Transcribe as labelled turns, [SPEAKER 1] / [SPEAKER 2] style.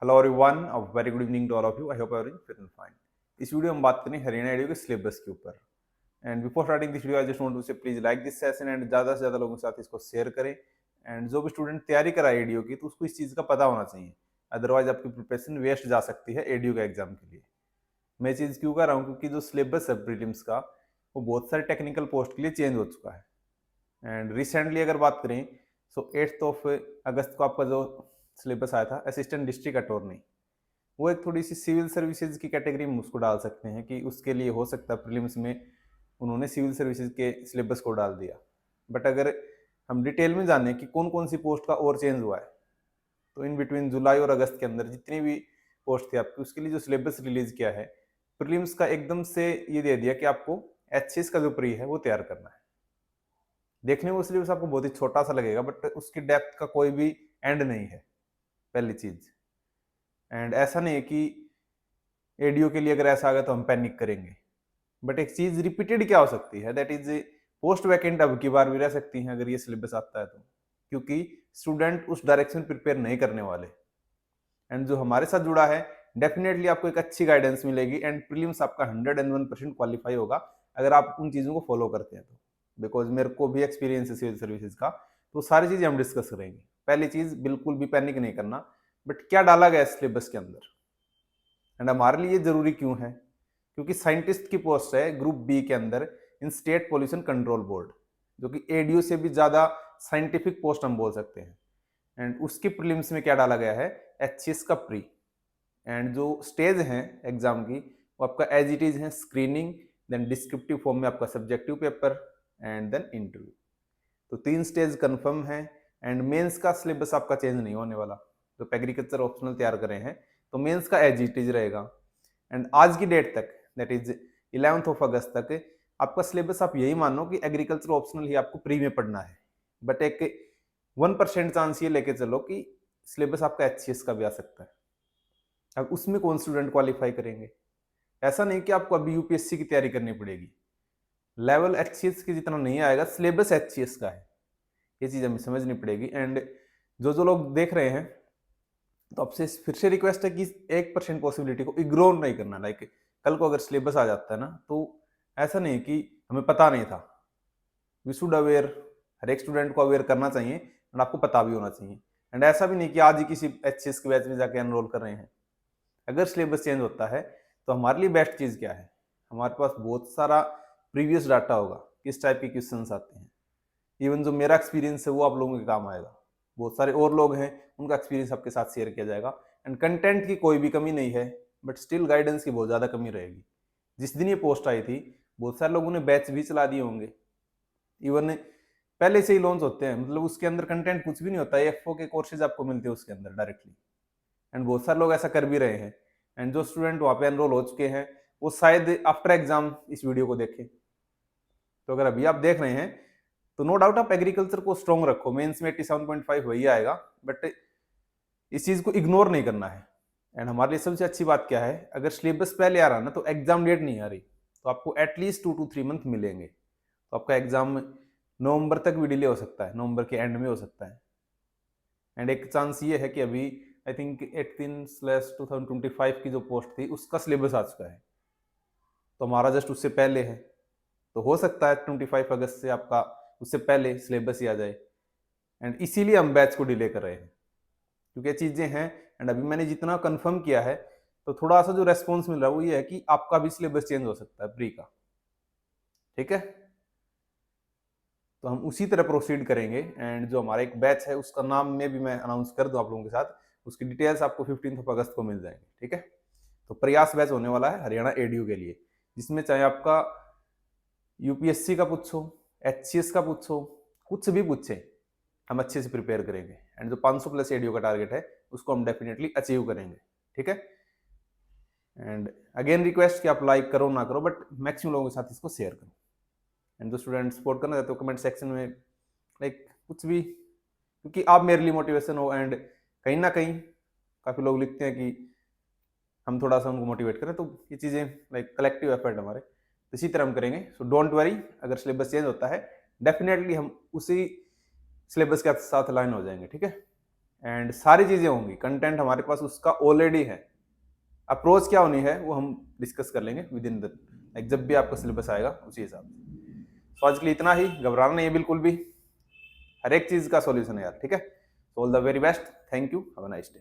[SPEAKER 1] Hello everyone, a very good evening to all of you. I hope you are fit and fine. इस video में हम बात करें Haryana ADO के syllabus के ऊपर। And before starting this video I just want to say please like this session and ज़्यादा से ज़्यादा लोगों के साथ इसको शेयर करें। एंड जो भी स्टूडेंट तैयारी करा है एडीओ की, तो उसको इस चीज़ का पता होना चाहिए, अदरवाइज आपकी प्रिपरेशन वेस्ट जा सकती है एडीओ के एग्जाम के लिए। मैं ये चीज़ क्यों कर रहा हूँ, क्योंकि जो सिलेबस है प्रीलिम्स का, वो बहुत सारे टेक्निकल पोस्ट के लिए चेंज हो चुका है। एंड रिसेंटली अगर बात करें, सो 8 ऑफ अगस्त को आपका जो सिलेबस आया था असिस्टेंट डिस्ट्रिक्ट अटॉर्नी, वो एक थोड़ी सी सिविल सर्विसेज की कैटेगरी में उसको डाल सकते हैं कि उसके लिए हो सकता है प्रीलिम्स में उन्होंने सिविल सर्विसेज के सिलेबस को डाल दिया। बट अगर हम डिटेल में जाने कि कौन कौन सी पोस्ट का और चेंज हुआ है, तो इन बिटवीन जुलाई और अगस्त के अंदर जितनी भी पोस्ट थी आपकी, उसके लिए जो सिलेबस रिलीज किया है प्रीलिम्स का, एकदम से ये दे दिया कि आपको एचसीएस का जो प्री है वो तैयार करना है। देखने में वो सिलेबस आपको बहुत ही छोटा सा लगेगा, बट उसकी डेप्थ का कोई भी एंड नहीं है, पहली चीज। एंड ऐसा नहीं है कि एडीओ के लिए अगर ऐसा आ गया तो हम पैनिक करेंगे, बट एक चीज रिपीटेड क्या हो सकती है, दैट इज पोस्ट वैकेंट अब की बार भी रह सकती है अगर ये सिलेबस आता है तो, क्योंकि स्टूडेंट उस डायरेक्शन प्रिपेयर नहीं करने वाले। एंड जो हमारे साथ जुड़ा है, डेफिनेटली आपको एक अच्छी गाइडेंस मिलेगी एंड प्रीलिम्स आपका 101% क्वालिफाई होगा अगर आप उन चीजों को फॉलो करते हैं तो। बिकॉज मेरे को भी एक्सपीरियंस है सिविल सर्विसेज का, तो सारी चीजें हम डिस्कस करेंगे। पहली चीज, बिल्कुल भी पैनिक नहीं करना, बट क्या डाला गया सिलेबस के अंदर एंड हमारे लिए जरूरी क्यों है, क्योंकि साइंटिस्ट की पोस्ट है ग्रुप बी के अंदर इन स्टेट पोल्यूशन कंट्रोल बोर्ड, जो कि एडीओ से भी ज्यादा साइंटिफिक पोस्ट हम बोल सकते हैं। एंड उसके प्रीलिम्स में क्या डाला गया है, एचसीएस का प्री। एंड जो स्टेज है एग्जाम की, वो आपका एज इट इज है स्क्रीनिंग, देन डिस्क्रिप्टिव फॉर्म में आपका subjective paper and then interview. तो 3 स्टेज कंफर्म है। एंड मेंस का सिलेबस आपका चेंज नहीं होने वाला। तो एग्रीकल्चर ऑप्शनल तैयार करे हैं तो मेंस का एज इट इज रहेगा। एंड आज की डेट तक, दैट इज 11 अगस्त तक, आपका सिलेबस आप यही मानो कि एग्रीकल्चर ऑप्शनल ही आपको प्री में पढ़ना है। बट एक 1% चांस ये लेके चलो कि सिलेबस आपका एचसीएस का भी आ सकता है। अब उसमें कौन स्टूडेंट क्वालिफाई करेंगे? ऐसा नहीं कि आपको अभी यूपीएससी की तैयारी करनी पड़ेगी, लेवल एचसीएस के जितना नहीं आएगा, सिलेबस एचसीएस का है, ये चीज हमें समझनी पड़ेगी। एंड जो जो लोग देख रहे हैं, तो आपसे फिर से रिक्वेस्ट है कि 1% पॉसिबिलिटी को इग्नोर नहीं करना। लाइक कल को अगर सिलेबस आ जाता है ना, तो ऐसा नहीं कि हमें पता नहीं था। वी शुड अवेयर, हर एक स्टूडेंट को अवेयर करना चाहिए और आपको पता भी होना चाहिए। एंड ऐसा भी नहीं कि आज ही किसी एचसीएस के बैच में जाके एनरोल कर रहे हैं। अगर सिलेबस चेंज होता है तो हमारे लिए बेस्ट चीज क्या है, हमारे पास बहुत सारा प्रीवियस डाटा होगा, किस टाइप के क्वेश्चन आते हैं। इवन जो मेरा एक्सपीरियंस है वो आप लोगों के काम आएगा, बहुत सारे और लोग हैं उनका एक्सपीरियंस आपके साथ शेयर किया जाएगा। एंड कंटेंट की कोई भी कमी नहीं है, बट स्टिल गाइडेंस की बहुत ज़्यादा कमी रहेगी। जिस दिन ये पोस्ट आई थी, बहुत सारे लोगों ने बैच भी चला दिए होंगे, इवन पहले से ही लॉन्च होते हैं, मतलब उसके अंदर कंटेंट कुछ भी नहीं होता है, एफओ के कोर्सेज आपको मिलते हैं उसके अंदर डायरेक्टली। एंड बहुत सारे लोग ऐसा कर भी रहे हैं। एंड जो स्टूडेंट वहाँ पे एनरोल हो चुके हैं, वो शायद आफ्टर एग्जाम इस वीडियो को देखें। तो अगर अभी आप देख रहे हैं, तो नो डाउट आप एग्रीकल्चर को स्ट्रॉन्ग रखो, मेंस में 87.5 वही आएगा, बट इस चीज को इग्नोर नहीं करना है। एंड हमारे लिए सबसे अच्छी बात क्या है, अगर सिलेबस पहले आ रहा ना, तो एग्जाम डेट नहीं आ रही, तो आपको एटलीस्ट 2 to 3 मंथ मिलेंगे। तो आपका एग्जाम नवंबर तक भी डिले हो सकता है, नवंबर के एंड में हो सकता है। एंड एक चांस ये है कि अभी आई थिंक 18/2025 की जो पोस्ट थी उसका सिलेबस आ चुका है, तो हमारा जस्ट उससे पहले है। तो हो सकता है 25 अगस्त से आपका उससे पहले सिलेबस ही आ जाए। एंड इसीलिए हम बैच को डिले कर रहे हैं, क्योंकि चीजें हैं। एंड अभी मैंने जितना कंफर्म किया है, तो थोड़ा सा जो रेस्पॉन्स मिल रहा है वो ये है कि आपका भी सिलेबस चेंज हो सकता है प्री का। ठीक है, तो हम उसी तरह प्रोसीड करेंगे। एंड जो हमारा एक बैच है उसका नाम में भी मैं अनाउंस कर दूं आप लोगों के साथ, उसकी डिटेल्स आपको 15 अगस्त को मिल जाएंगे। ठीक है, तो प्रयास बैच होने वाला है हरियाणा एडीयू के लिए, जिसमें चाहे आपका यूपीएससी का पूछो, एचसीएस का पूछो, कुछ भी पूछे, हम अच्छे से प्रिपेयर करेंगे। एंड जो 500 प्लस एडीओ का टारगेट है उसको हम डेफिनेटली अचीव करेंगे। ठीक है, एंड अगेन रिक्वेस्ट कि आप लाइक करो ना करो, बट मैक्सिमम लोगों के साथ इसको शेयर करो। एंड जो स्टूडेंट सपोर्ट करना चाहते हो कमेंट सेक्शन में लाइक कुछ भी, क्योंकि आप मेरे लिए मोटिवेशन हो। एंड कहीं ना कहीं काफ़ी लोग लिखते हैं कि हम थोड़ा सा उनको मोटिवेट करें, तो ये चीज़ें लाइक कलेक्टिव एफर्ट हमारे, तो इसी तरह हम करेंगे। सो डोंट वरी, अगर सिलेबस चेंज होता है डेफिनेटली हम उसी सिलेबस के साथ अलाइन हो जाएंगे। ठीक है, एंड सारी चीज़ें होंगी, कंटेंट हमारे पास उसका ऑलरेडी है। अप्रोच क्या होनी है वो हम डिस्कस कर लेंगे विद इन द लाइक जब भी आपका सिलेबस आएगा उसी हिसाब से। तो आज के लिए इतना ही, घबराना नहीं है बिल्कुल भी, हर एक चीज़ का सॉल्यूशन है यार, ठीक है। All the very best, thank you, have a nice day.